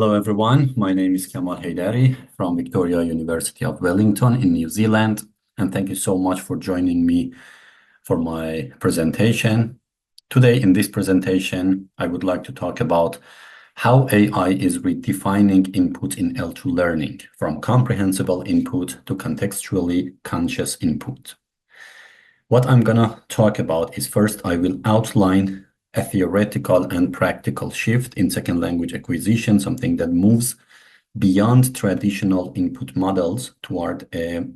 Hello, everyone. My name is Kamal Heidari from Victoria University of Wellington in New Zealand, and thank you so much for joining me for my presentation. Today, in this presentation, I would like to talk about how AI is redefining input in L2 learning, from comprehensible input to contextually conscious input. What I'm gonna talk about is first, I will outline a theoretical and practical shift in second language acquisition, something that moves beyond traditional input models toward a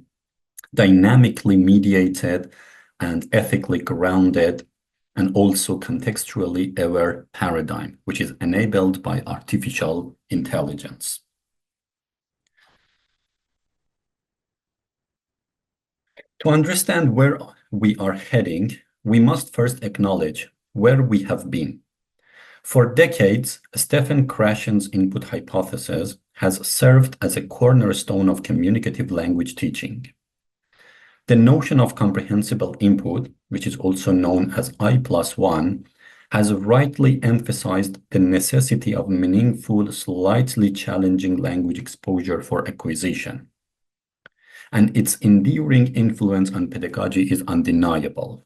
dynamically mediated and ethically grounded and also contextually aware paradigm, which is enabled by artificial intelligence. To understand where we are heading, we must first acknowledge where we have been. For decades, Stephen Krashen's input hypothesis has served as a cornerstone of communicative language teaching. The notion of comprehensible input, which is also known as I+1, has rightly emphasized the necessity of meaningful, slightly challenging language exposure for acquisition. And its enduring influence on pedagogy is undeniable.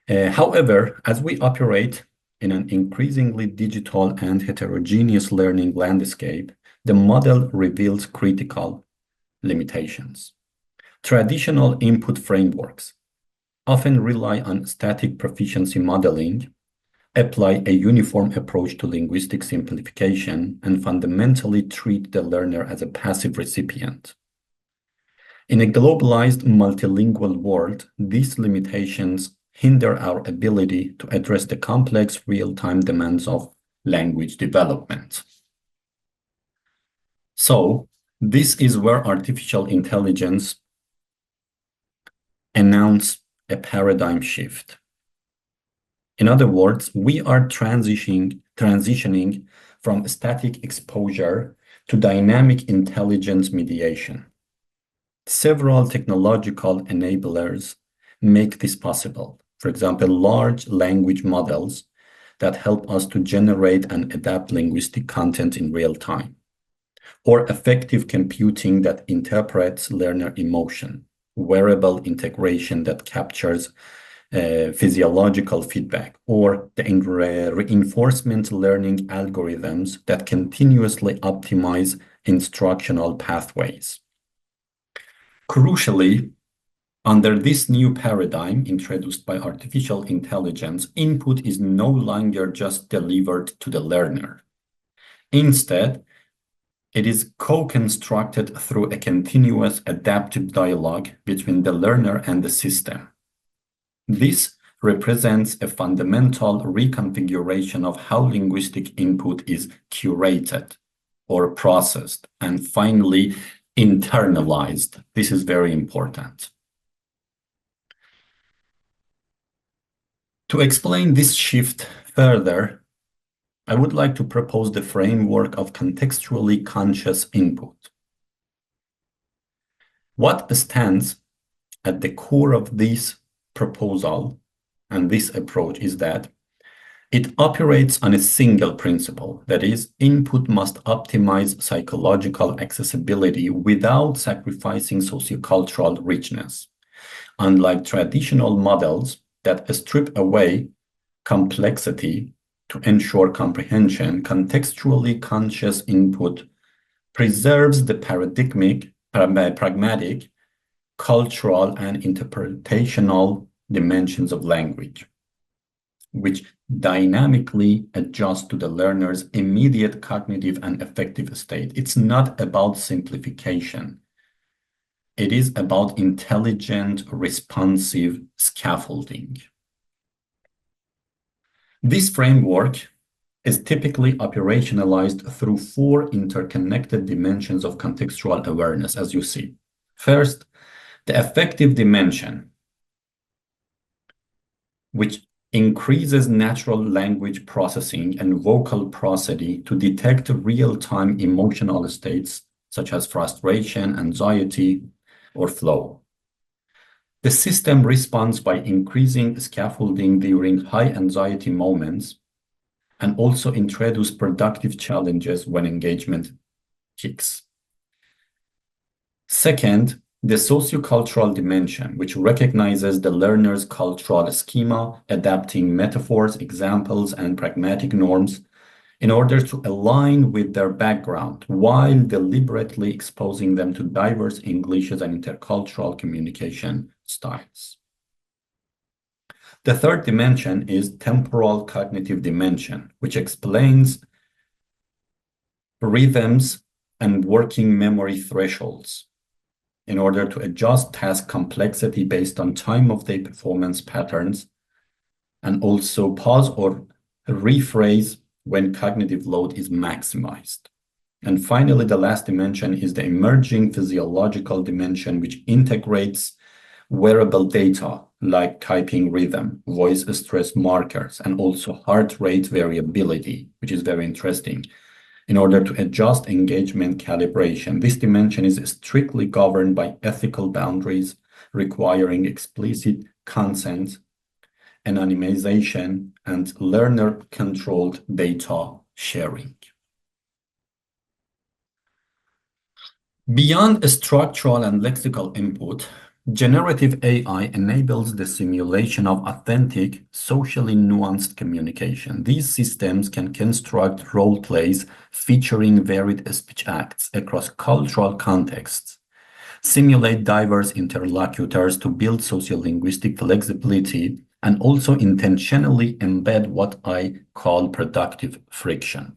However, as we operate in an increasingly digital and heterogeneous learning landscape, the model reveals critical limitations. Traditional input frameworks often rely on static proficiency modeling, apply a uniform approach to linguistic simplification, and fundamentally treat the learner as a passive recipient. In a globalized multilingual world, these limitations hinder our ability to address the complex real-time demands of language development. So, this is where artificial intelligence announces a paradigm shift. In other words, we are transitioning from static exposure to dynamic intelligence mediation. Several technological enablers make this possible. For example, large language models that help us to generate and adapt linguistic content in real time, or effective computing that interprets learner emotion, wearable integration that captures physiological feedback, or the reinforcement learning algorithms that continuously optimize instructional pathways. Crucially, under this new paradigm introduced by artificial intelligence, input is no longer just delivered to the learner. Instead, it is co-constructed through a continuous adaptive dialogue between the learner and the system. This represents a fundamental reconfiguration of how linguistic input is curated or processed and finally internalized. This is very important. To explain this shift further, I would like to propose the framework of contextually conscious input. What stands at the core of this proposal and this approach is that it operates on a single principle, that is, input must optimize psychological accessibility without sacrificing sociocultural richness. Unlike traditional models that strip away complexity to ensure comprehension, contextually conscious input preserves the pragmatic, cultural, and interpretational dimensions of language, which dynamically adjust to the learner's immediate cognitive and affective state. It's not about simplification. It is about intelligent, responsive scaffolding. This framework is typically operationalized through four interconnected dimensions of contextual awareness, as you see. First, the affective dimension, which increases natural language processing and vocal prosody to detect real-time emotional states such as frustration, anxiety, or flow. The system responds by increasing scaffolding during high anxiety moments and also introduce productive challenges when engagement peaks. Second, the sociocultural dimension, which recognizes the learner's cultural schema, adapting metaphors, examples, and pragmatic norms in order to align with their background while deliberately exposing them to diverse Englishes and intercultural communication styles. The third dimension is temporal cognitive dimension, which explains rhythms and working memory thresholds in order to adjust task complexity based on time of day performance patterns, and also pause or rephrase when cognitive load is maximized. And finally, the last dimension is the emerging physiological dimension, which integrates wearable data like typing rhythm, voice stress markers, and also heart rate variability, which is very interesting, in order to adjust engagement calibration. This dimension is strictly governed by ethical boundaries, requiring explicit consent, anonymization, and learner-controlled data sharing. Beyond structural and lexical input, generative AI enables the simulation of authentic, socially nuanced communication. These systems can construct role plays featuring varied speech acts across cultural contexts, simulate diverse interlocutors to build sociolinguistic flexibility, and also intentionally embed what I call productive friction.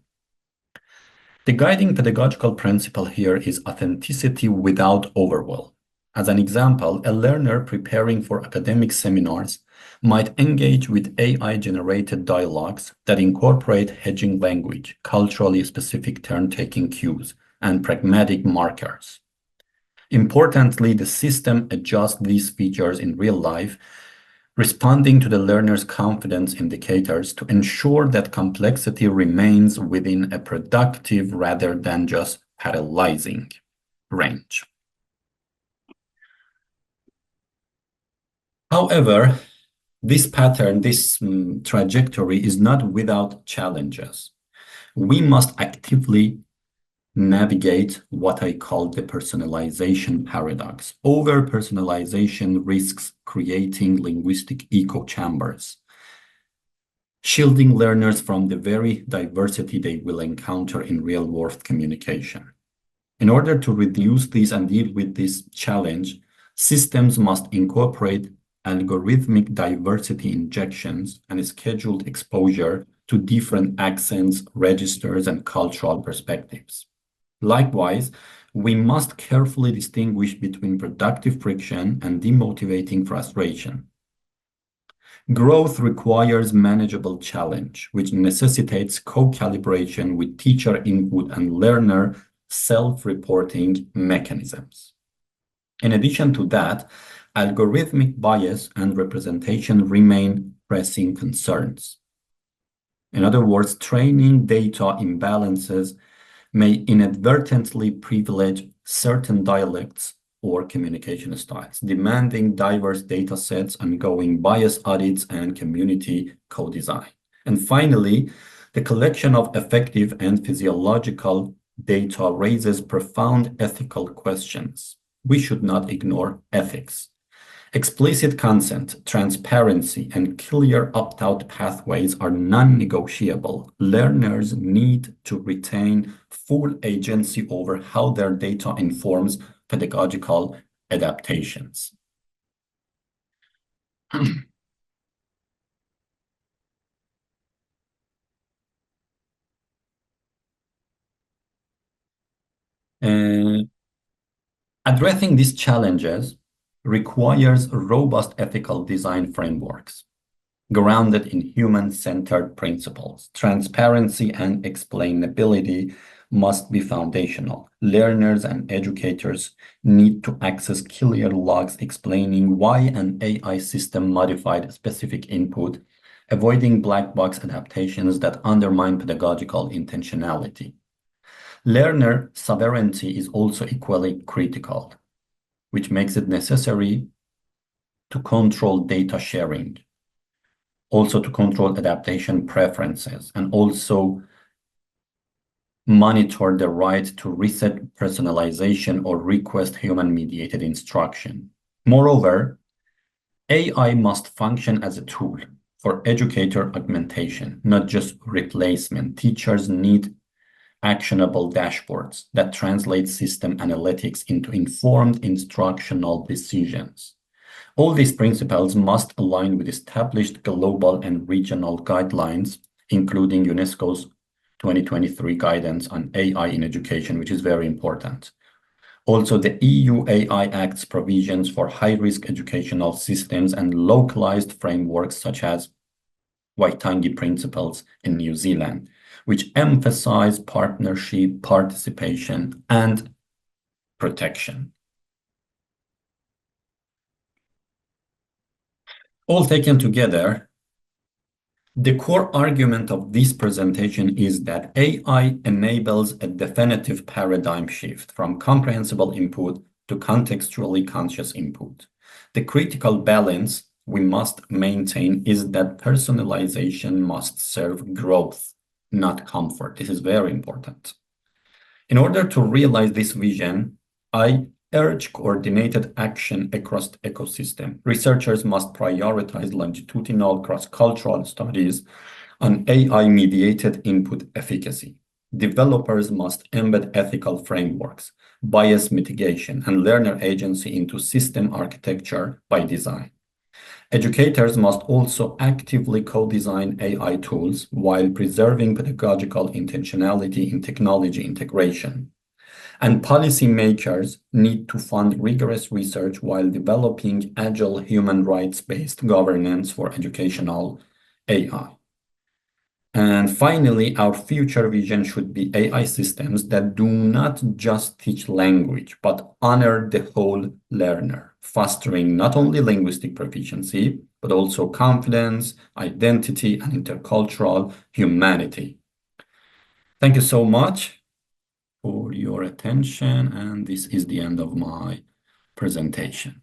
The guiding pedagogical principle here is authenticity without overwhelm. As an example, a learner preparing for academic seminars might engage with AI-generated dialogues that incorporate hedging language, culturally specific turn-taking cues, and pragmatic markers. Importantly, the system adjusts these features in real life, responding to the learner's confidence indicators to ensure that complexity remains within a productive rather than just paralyzing range. However, this pattern, this trajectory is not without challenges. We must actively navigate what I call the personalization paradox. Over-personalization risks creating linguistic echo chambers, shielding learners from the very diversity they will encounter in real-world communication. In order to reduce this and deal with this challenge, systems must incorporate algorithmic diversity injections and scheduled exposure to different accents, registers, and cultural perspectives. Likewise, we must carefully distinguish between productive friction and demotivating frustration. Growth requires manageable challenge, which necessitates co-calibration with teacher input and learner self-reporting mechanisms. In addition to that, algorithmic bias and representation remain pressing concerns. In other words, training data imbalances may inadvertently privilege certain dialects or communication styles, demanding diverse data sets, ongoing bias audits, and community co-design. And finally, the collection of effective and physiological data raises profound ethical questions. We should not ignore ethics. Explicit consent, transparency, and clear opt-out pathways are non-negotiable. Learners need to retain full agency over how their data informs pedagogical adaptations. Addressing these challenges requires robust ethical design frameworks grounded in human-centered principles. Transparency and explainability must be foundational. Learners and educators need to access clear logs explaining why an AI system modified specific input, avoiding black box adaptations that undermine pedagogical intentionality. Learner sovereignty is also equally critical, which makes it necessary to control data sharing, also to control adaptation preferences, and also monitor the right to reset personalization or request human-mediated instruction. Moreover, AI must function as a tool for educator augmentation, not just replacement. Teachers need actionable dashboards that translate system analytics into informed instructional decisions. All these principles must align with established global and regional guidelines, including UNESCO's 2023 guidance on AI in education, which is very important. Also, the EU AI Act's provisions for high-risk educational systems and localized frameworks such as Waitangi principles in New Zealand, which emphasize partnership, participation, and protection. All taken together, the core argument of this presentation is that AI enables a definitive paradigm shift from comprehensible input to contextually conscious input. The critical balance we must maintain is that personalization must serve growth, not comfort. This is very important. In order to realize this vision, I urge coordinated action across the ecosystem. Researchers must prioritize longitudinal cross-cultural studies on AI-mediated input efficacy. Developers must embed ethical frameworks, bias mitigation, and learner agency into system architecture by design. Educators must also actively co-design AI tools while preserving pedagogical intentionality in technology integration. And policymakers need to fund rigorous research while developing agile human rights-based governance for educational AI. And finally, our future vision should be AI systems that do not just teach language, but honor the whole learner, fostering not only linguistic proficiency, but also confidence, identity, and intercultural humanity. Thank you so much for your attention, and this is the end of my presentation.